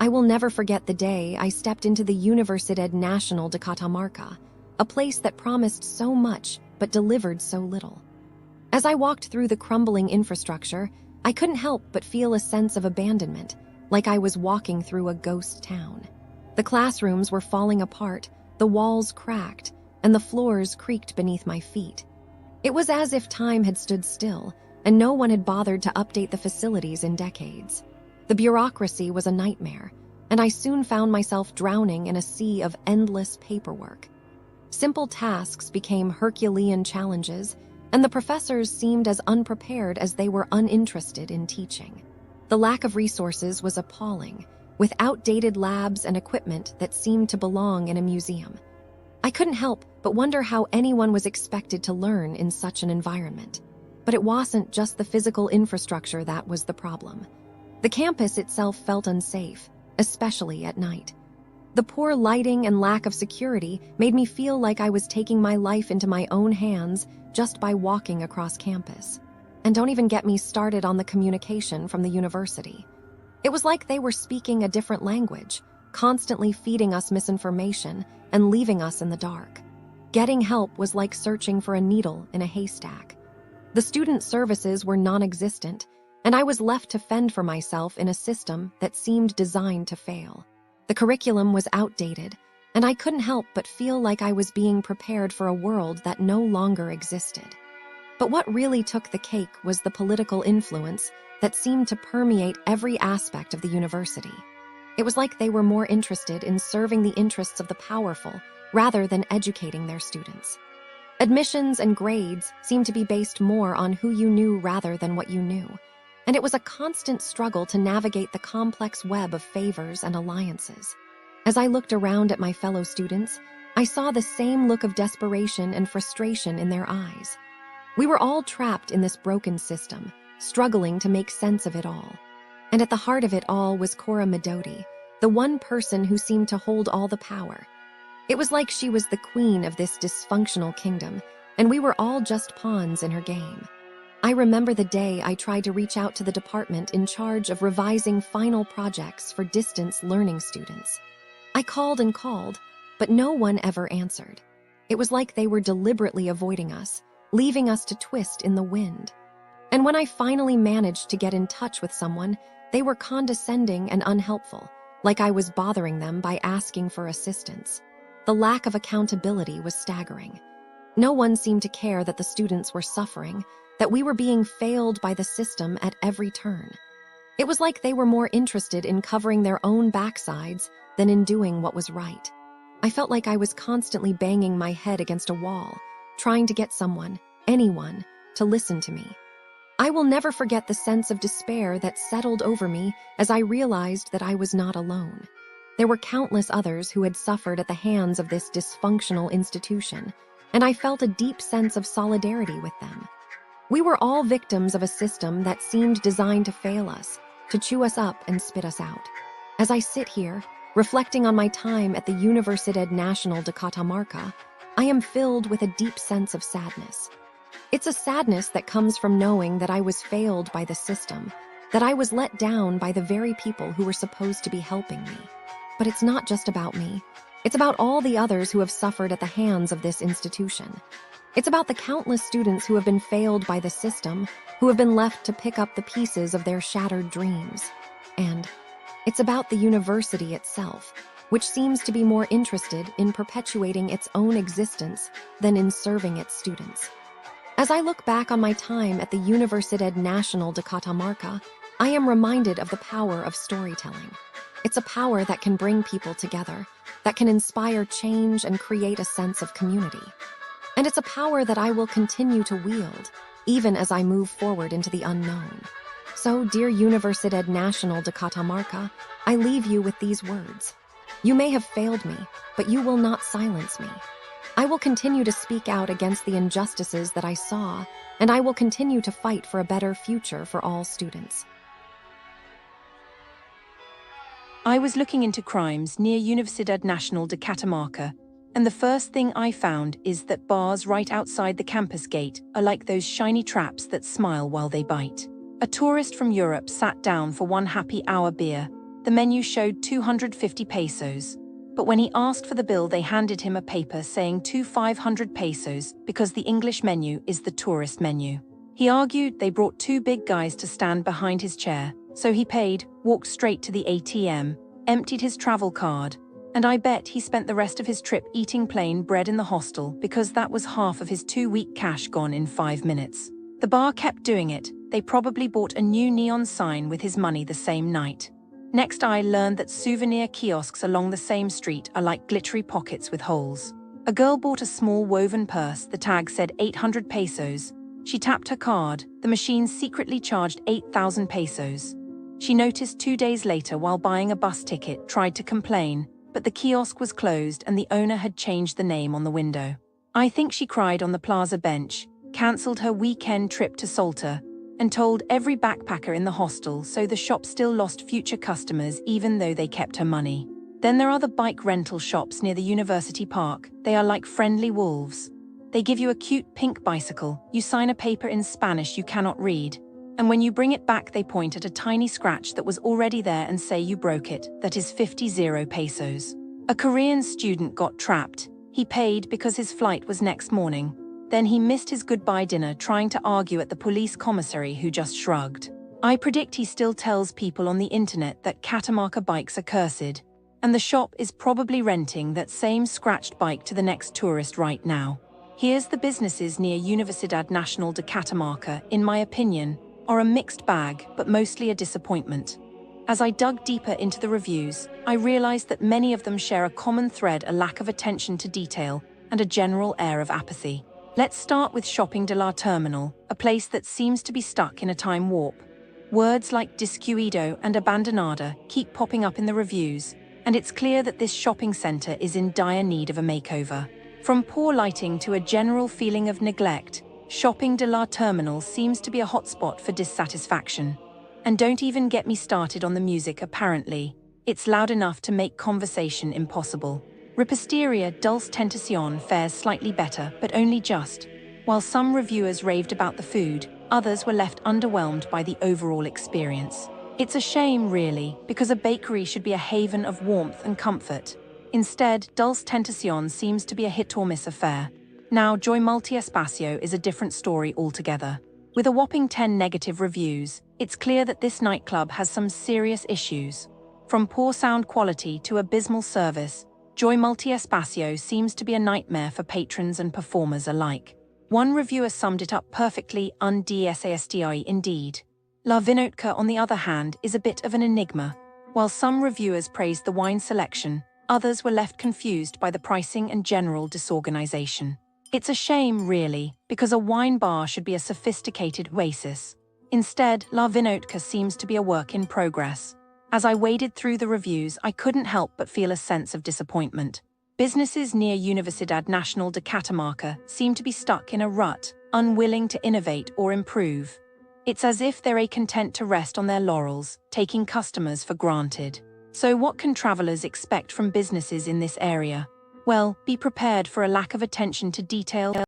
I will never forget the day I stepped into the Universidad Nacional de Catamarca, a place that promised so much but delivered so little. As I walked through the crumbling infrastructure, I couldn't help but feel a sense of abandonment, like I was walking through a ghost town. The classrooms were falling apart, the walls cracked, and the floors creaked beneath my feet. It was as if time had stood still, and no one had bothered to update the facilities in decades. The bureaucracy was a nightmare, and I soon found myself drowning in a sea of endless paperwork. Simple tasks became Herculean challenges, and the professors seemed as unprepared as they were uninterested in teaching. The lack of resources was appalling, with outdated labs and equipment that seemed to belong in a museum. I couldn't help but wonder how anyone was expected to learn in such an environment. But it wasn't just the physical infrastructure that was the problem. The campus itself felt unsafe, especially at night. The poor lighting and lack of security made me feel like I was taking my life into my own hands just by walking across campus. And don't even get me started on the communication from the university. It was like they were speaking a different language, constantly feeding us misinformation and leaving us in the dark. Getting help was like searching for a needle in a haystack. The student services were non-existent, and I was left to fend for myself in a system that seemed designed to fail. The curriculum was outdated, and I couldn't help but feel like I was being prepared for a world that no longer existed. But what really took the cake was the political influence that seemed to permeate every aspect of the university. It was like they were more interested in serving the interests of the powerful rather than educating their students. Admissions and grades seemed to be based more on who you knew rather than what you knew, and it was a constant struggle to navigate the complex web of favors and alliances. As I looked around at my fellow students, I saw the same look of desperation and frustration in their eyes. We were all trapped in this broken system, struggling to make sense of it all. And at the heart of it all was Cora Midoti, the one person who seemed to hold all the power. It was like she was the queen of this dysfunctional kingdom, and we were all just pawns in her game. I remember the day I tried to reach out to the department in charge of revising final projects for distance learning students. I called and called, but no one ever answered. It was like they were deliberately avoiding us, leaving us to twist in the wind. And when I finally managed to get in touch with someone, they were condescending and unhelpful, like I was bothering them by asking for assistance. The lack of accountability was staggering. No one seemed to care that the students were suffering, that we were being failed by the system at every turn. It was like they were more interested in covering their own backsides than in doing what was right. I felt like I was constantly banging my head against a wall, trying to get someone, anyone, to listen to me. I will never forget the sense of despair that settled over me as I realized that I was not alone. There were countless others who had suffered at the hands of this dysfunctional institution, and I felt a deep sense of solidarity with them. We were all victims of a system that seemed designed to fail us, to chew us up and spit us out. As I sit here, reflecting on my time at the Universidad Nacional de Catamarca, I am filled with a deep sense of sadness. It's a sadness that comes from knowing that I was failed by the system, that I was let down by the very people who were supposed to be helping me. But it's not just about me. It's about all the others who have suffered at the hands of this institution. It's about the countless students who have been failed by the system, who have been left to pick up the pieces of their shattered dreams. And it's about the university itself, which seems to be more interested in perpetuating its own existence than in serving its students. As I look back on my time at the Universidad Nacional de Catamarca, I am reminded of the power of storytelling. It's a power that can bring people together, that can inspire change and create a sense of community. And it's a power that I will continue to wield, even as I move forward into the unknown. So, dear Universidad Nacional de Catamarca, I leave you with these words. You may have failed me, but you will not silence me. I will continue to speak out against the injustices that I saw, and I will continue to fight for a better future for all students. I was looking into crimes near Universidad Nacional de Catamarca, and the first thing I found is that bars right outside the campus gate are like those shiny traps that smile while they bite. A tourist from Europe sat down for one happy hour beer. The menu showed 250 pesos. But when he asked for the bill, they handed him a paper saying 500 pesos because the English menu is the tourist menu. He argued they brought two big guys to stand behind his chair, so he paid, walked straight to the ATM, emptied his travel card, and I bet he spent the rest of his trip eating plain bread in the hostel because that was half of his 2-week cash gone in 5 minutes. The bar kept doing it. They probably bought a new neon sign with his money the same night. Next, I learned that souvenir kiosks along the same street are like glittery pockets with holes. A girl bought a small woven purse. The tag said 800 pesos. She tapped her card. The machine secretly charged 8,000 pesos. She noticed 2 days later while buying a bus ticket, tried to complain, but the kiosk was closed and the owner had changed the name on the window. I think she cried on the plaza bench, cancelled her weekend trip to Salta, and told every backpacker in the hostel, so the shop still lost future customers even though they kept her money. Then there are the bike rental shops near the University Park. They are like friendly wolves. They give you a cute pink bicycle, you sign a paper in Spanish you cannot read, and when you bring it back they point at a tiny scratch that was already there and say you broke it. That is 50 pesos. A Korean student got trapped. He paid because his flight was next morning. Then he missed his goodbye dinner trying to argue at the police commissary, who just shrugged. I predict he still tells people on the internet that Catamarca bikes are cursed, and the shop is probably renting that same scratched bike to the next tourist right now. Here's the businesses near Universidad Nacional de Catamarca, in my opinion, are a mixed bag, but mostly a disappointment. As I dug deeper into the reviews, I realized that many of them share a common thread: a lack of attention to detail and a general air of apathy. Let's start with Shopping de la Terminal, a place that seems to be stuck in a time warp. Words like descuido and abandonada keep popping up in the reviews, and it's clear that this shopping center is in dire need of a makeover. From poor lighting to a general feeling of neglect, Shopping de la Terminal seems to be a hotspot for dissatisfaction. And don't even get me started on the music. Apparently, it's loud enough to make conversation impossible. Reposteria Dulce Tentacion fares slightly better, but only just. While some reviewers raved about the food, others were left underwhelmed by the overall experience. It's a shame, really, because a bakery should be a haven of warmth and comfort. Instead, Dulce Tentacion seems to be a hit-or-miss affair. Now, Joy Multiespacio is a different story altogether. With a whopping 10 negative reviews, it's clear that this nightclub has some serious issues. From poor sound quality to abysmal service, Joy Multiespacio seems to be a nightmare for patrons and performers alike. One reviewer summed it up perfectly: undesasti indeed. La Vinotka, on the other hand, is a bit of an enigma. While some reviewers praised the wine selection, others were left confused by the pricing and general disorganization. It's a shame, really, because a wine bar should be a sophisticated oasis. Instead, La Vinotka seems to be a work in progress. As I waded through the reviews, I couldn't help but feel a sense of disappointment. Businesses near Universidad Nacional de Catamarca seem to be stuck in a rut, unwilling to innovate or improve. It's as if they're content to rest on their laurels, taking customers for granted. So what can travelers expect from businesses in this area? Well, be prepared for a lack of attention to detail.